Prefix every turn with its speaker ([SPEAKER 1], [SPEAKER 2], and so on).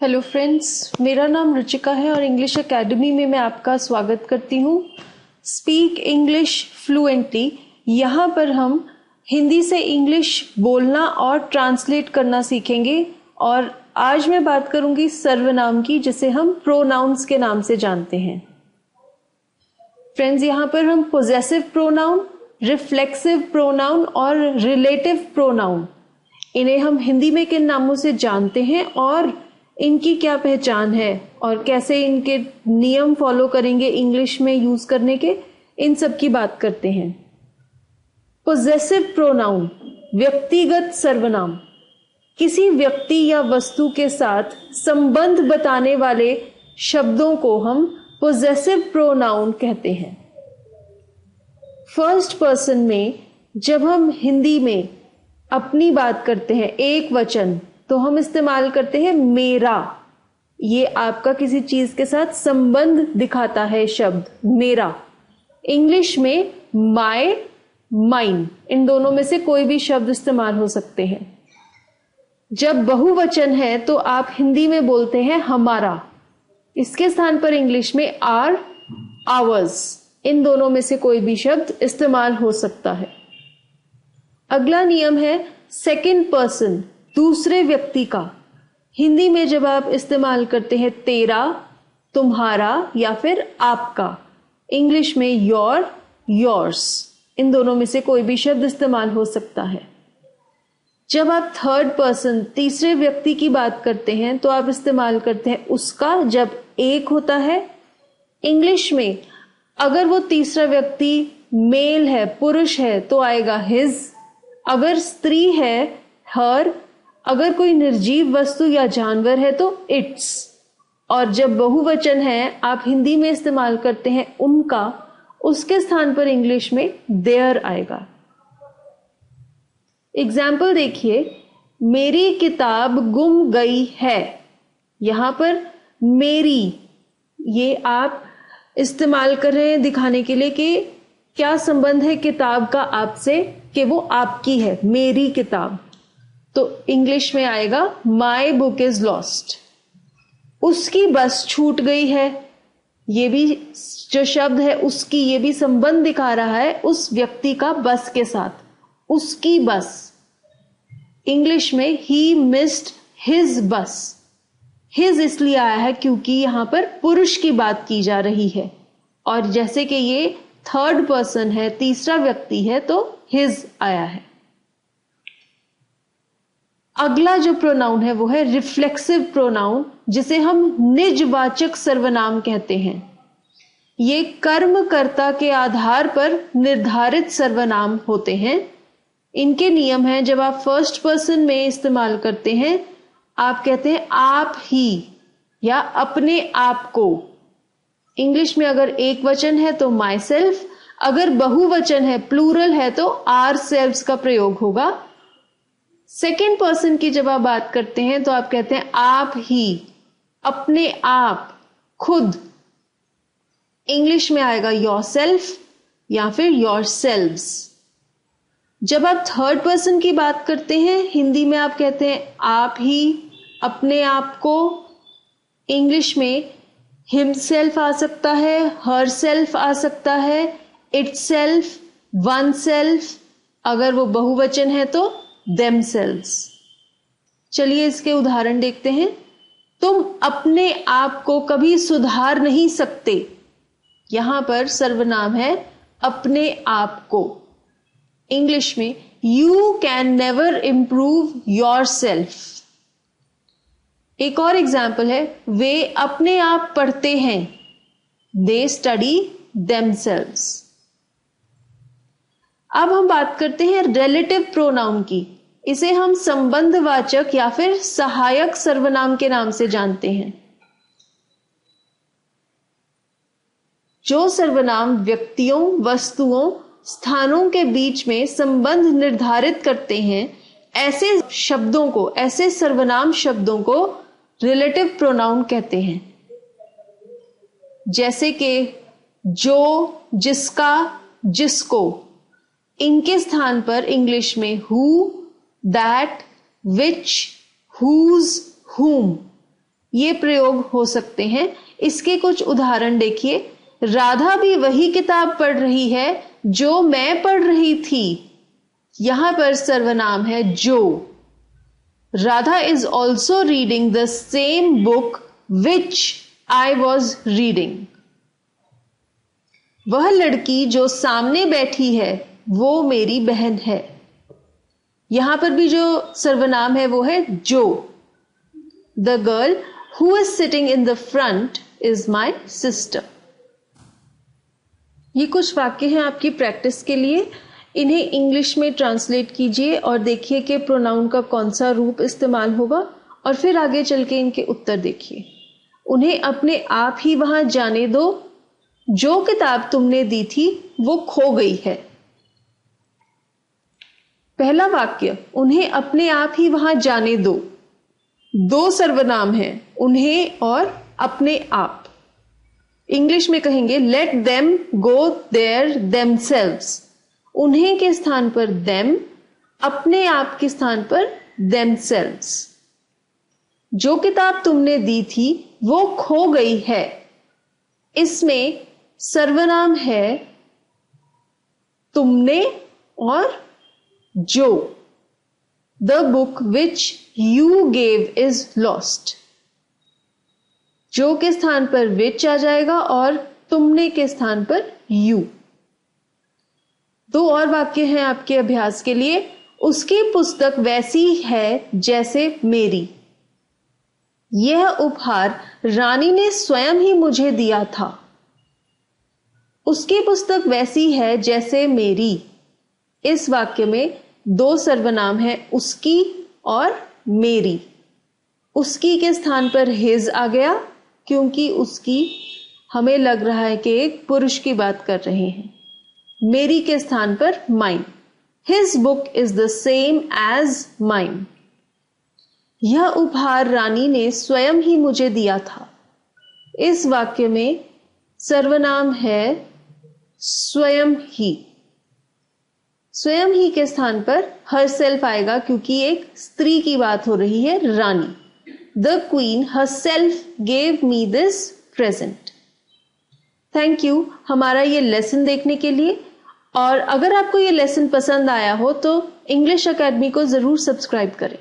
[SPEAKER 1] Hello friends, मेरा नाम रुचिका है और इंग्लिश एकेडमी में मैं आपका स्वागत करती हूँ। स्पीक इंग्लिश फ्लुएंटली, यहाँ पर हम हिंदी से इंग्लिश बोलना और ट्रांसलेट करना सीखेंगे। और आज मैं बात करूंगी सर्वनाम की, जिसे हम प्रोनाउंस के नाम से जानते हैं। फ्रेंड्स, यहाँ पर हम पोजेसिव प्रोनाउन, रिफ्लेक्सिव प्रोनाउन और रिलेटिव प्रोनाउन, इन्हें हम हिंदी में किन नामों से जानते हैं और इनकी क्या पहचान है और कैसे इनके नियम फॉलो करेंगे इंग्लिश में यूज करने के, इन सब की बात करते हैं। पोजेसिव प्रोनाउन, व्यक्तिगत सर्वनाम, किसी व्यक्ति या वस्तु के साथ संबंध बताने वाले शब्दों को हम पोजेसिव प्रोनाउन कहते हैं। फर्स्ट पर्सन में जब हम हिंदी में अपनी बात करते हैं एक वचन, तो हम इस्तेमाल करते हैं मेरा। ये आपका किसी चीज के साथ संबंध दिखाता है शब्द मेरा। इंग्लिश में माय, माइन, इन दोनों में से कोई भी शब्द इस्तेमाल हो सकते हैं। जब बहुवचन है तो आप हिंदी में बोलते हैं हमारा। इसके स्थान पर इंग्लिश में आर, आवर्स, इन दोनों में से कोई भी शब्द इस्तेमाल हो सकता है। अगला नियम है सेकंड पर्सन, दूसरे व्यक्ति का। हिंदी में जब आप इस्तेमाल करते हैं तेरा, तुम्हारा या फिर आपका, इंग्लिश में योर, योर्स, इन दोनों में से कोई भी शब्द इस्तेमाल हो सकता है। जब आप थर्ड पर्सन, तीसरे व्यक्ति की बात करते हैं तो आप इस्तेमाल करते हैं उसका, जब एक होता है। इंग्लिश में अगर वो तीसरा व्यक्ति मेल है, पुरुष है, तो आएगा हिज। अगर स्त्री है, हर। अगर कोई निर्जीव वस्तु या जानवर है तो इट्स। और जब बहुवचन है आप हिंदी में इस्तेमाल करते हैं उनका, उसके स्थान पर इंग्लिश में देयर आएगा। एग्जाम्पल देखिए, मेरी किताब गुम गई है। यहां पर मेरी, ये आप इस्तेमाल कर रहे हैं दिखाने के लिए कि क्या संबंध है किताब का आपसे, कि वो आपकी है, मेरी किताब। तो इंग्लिश में आएगा माई बुक इज लॉस्ट। उसकी बस छूट गई है, ये भी जो शब्द है उसकी, ये भी संबंध दिखा रहा है उस व्यक्ति का बस के साथ, उसकी बस। इंग्लिश में ही मिस्ड हिज बस। हिज इसलिए आया है क्योंकि यहां पर पुरुष की बात की जा रही है, और जैसे कि ये थर्ड पर्सन है, तीसरा व्यक्ति है, तो हिज आया है। अगला जो प्रोनाउन है वो है रिफ्लेक्सिव प्रोनाउन, जिसे हम निजवाचक सर्वनाम कहते हैं। ये कर्मकर्ता के आधार पर निर्धारित सर्वनाम होते हैं। इनके नियम हैं, जब आप फर्स्ट पर्सन में इस्तेमाल करते हैं आप कहते हैं आप ही या अपने आप को। इंग्लिश में अगर एक वचन है तो माई सेल्फ, अगर बहुवचन है, प्लूरल है, तो आर सेल्व्स का प्रयोग होगा। सेकेंड पर्सन की जब आप बात करते हैं तो आप कहते हैं आप ही, अपने आप, खुद। इंग्लिश में आएगा योर सेल्फ या फिर योर सेल्व्स। जब आप थर्ड पर्सन की बात करते हैं हिंदी में आप कहते हैं आप ही, अपने आप को। इंग्लिश में हिमसेल्फ आ सकता है, हर सेल्फ आ सकता है, इटसेल्फ, वन सेल्फ। अगर वो बहुवचन है तो themselves। चलिए इसके उदाहरण देखते हैं। तुम अपने आप को कभी सुधार नहीं सकते। यहां पर सर्वनाम है अपने आप को। इंग्लिश में you can never improve your self. एक और एग्जाम्पल है, वे अपने आप पढ़ते हैं, दे स्टडी themselves। अब हम बात करते हैं रिलेटिव प्रोनाउन की। इसे हम संबंधवाचक या फिर सहायक सर्वनाम के नाम से जानते हैं। जो सर्वनाम व्यक्तियों, वस्तुओं, स्थानों के बीच में संबंध निर्धारित करते हैं, ऐसे शब्दों को, ऐसे सर्वनाम शब्दों को रिलेटिव प्रोनाउन कहते हैं। जैसे कि जो, जिसका, जिसको, इनके स्थान पर इंग्लिश में who, that, which, whose, whom, ये प्रयोग हो सकते हैं। इसके कुछ उदाहरण देखिए। राधा भी वही किताब पढ़ रही है जो मैं पढ़ रही थी। यहां पर सर्वनाम है जो। Radha is also reading the same book which I was reading. वह लड़की जो सामने बैठी है वो मेरी बहन है। यहां पर भी जो सर्वनाम है वो है जो। The girl who is sitting in the front is my sister. ये कुछ वाक्य हैं आपकी प्रैक्टिस के लिए। इन्हें इंग्लिश में ट्रांसलेट कीजिए और देखिए कि प्रोनाउन का कौन सा रूप इस्तेमाल होगा, और फिर आगे चल के इनके उत्तर देखिए। उन्हें अपने आप ही वहां जाने दो। जो किताब तुमने दी थी वो खो गई है। पहला वाक्य, उन्हें अपने आप ही वहां जाने दो। दो सर्वनाम हैं, उन्हें और अपने आप। इंग्लिश में कहेंगे let them go there themselves. उन्हें के स्थान पर देम, अपने आप के स्थान पर देमसेल्व्स। जो किताब तुमने दी थी वो खो गई है। इसमें सर्वनाम है तुमने और जो। The book which you gave is lost. जो के स्थान पर विच आ जाएगा और तुमने के स्थान पर यू। दो और वाक्य हैं आपके अभ्यास के लिए। उसकी पुस्तक वैसी है जैसे मेरी। यह उपहार रानी ने स्वयं ही मुझे दिया था। उसकी पुस्तक वैसी है जैसे मेरी। इस वाक्य में दो सर्वनाम है, उसकी और मेरी। उसकी के स्थान पर हिज आ गया क्योंकि उसकी हमें लग रहा है कि एक पुरुष की बात कर रहे हैं। मेरी के स्थान पर mine. His book is the same as mine. यह उपहार रानी ने स्वयं ही मुझे दिया था। इस वाक्य में सर्वनाम है स्वयं ही। स्वयं ही के स्थान पर हर सेल्फ आएगा क्योंकि एक स्त्री की बात हो रही है, रानी। The queen herself gave me this present. Thank you हमारा ये लेसन देखने के लिए। और अगर आपको ये लेसन पसंद आया हो तो इंग्लिश अकेडमी को जरूर सब्सक्राइब करें।